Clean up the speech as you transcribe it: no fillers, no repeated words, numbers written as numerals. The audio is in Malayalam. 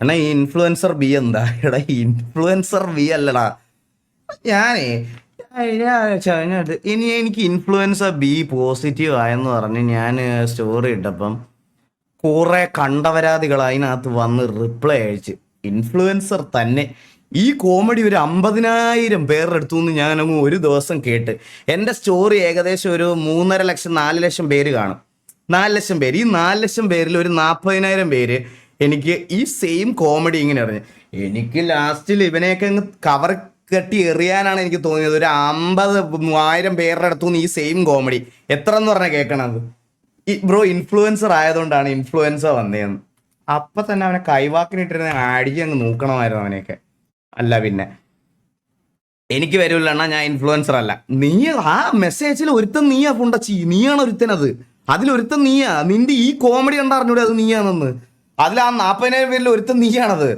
എന്നാ ഈ ഇൻഫ്ലുവൻസർ ബി എന്താ എടാ? ഇൻഫ്ലുവൻസർ ബി അല്ലടാ. ഞാനേ ഇനി എനിക്ക് ഇൻഫ്ലുവൻസർ ബി പോസിറ്റീവ് ആയെന്ന് പറഞ്ഞ് ഞാൻ സ്റ്റോറി ഇട്ടപ്പം കുറെ കണ്ടവരാതികൾ അതിനകത്ത് വന്ന് റിപ്ലൈ അയച്ച്. ഇൻഫ്ലുവൻസർ തന്നെ ഈ കോമഡി ഒരു 50,000 പേരുടെ അടുത്തു നിന്ന് ഞാനങ്ങ് ഒരു ദിവസം കേട്ട്. എൻ്റെ സ്റ്റോറി ഏകദേശം ഒരു 3.5 ലക്ഷം 4 ലക്ഷം പേര് കാണും. 4 ലക്ഷം പേര്. ഈ 4 ലക്ഷം പേരിൽ ഒരു 40,000 പേര് എനിക്ക് ഈ സെയിം കോമഡി ഇങ്ങനെ അറിഞ്ഞു. എനിക്ക് ലാസ്റ്റിൽ ഇവനെയൊക്കെ അങ്ങ് കവർ കെട്ടി എറിയാനാണ് എനിക്ക് തോന്നിയത്. ഒരു 50,000 പേരുടെ അടുത്തു നിന്ന് ഈ സെയിം കോമഡി എത്ര എന്ന് പറഞ്ഞാൽ കേൾക്കണത്. ഈ ബ്രോ ഇൻഫ്ലുവൻസർ ആയതുകൊണ്ടാണ് ഇൻഫ്ലുവൻസർ വന്നതെന്ന്. അപ്പൊ തന്നെ അവനെ കൈവാക്കിനിട്ടിരുന്ന അടിച്ച് അങ്ങ് നോക്കണമായിരുന്നു അവനെയൊക്കെ. അല്ല പിന്നെ എനിക്ക് വരൂല്ല അണ്ണാ, ഞാൻ ഇൻഫ്ലുവൻസർ അല്ല. നീ ആ മെസ്സേജിൽ ഒരുത്തൻ നീയാ പുണ്ടച്ചി, നീയാണ് ഒരുത്തനത്. അതിലൊരുത്തൻ നീയാ. നിന്റെ ഈ കോമഡി കണ്ടറിഞ്ഞൂടെ അത് നീയാണെന്ന്. അതിൽ ആ 40,000 പേരിൽ ഒരുത്തൻ നീയാണത്.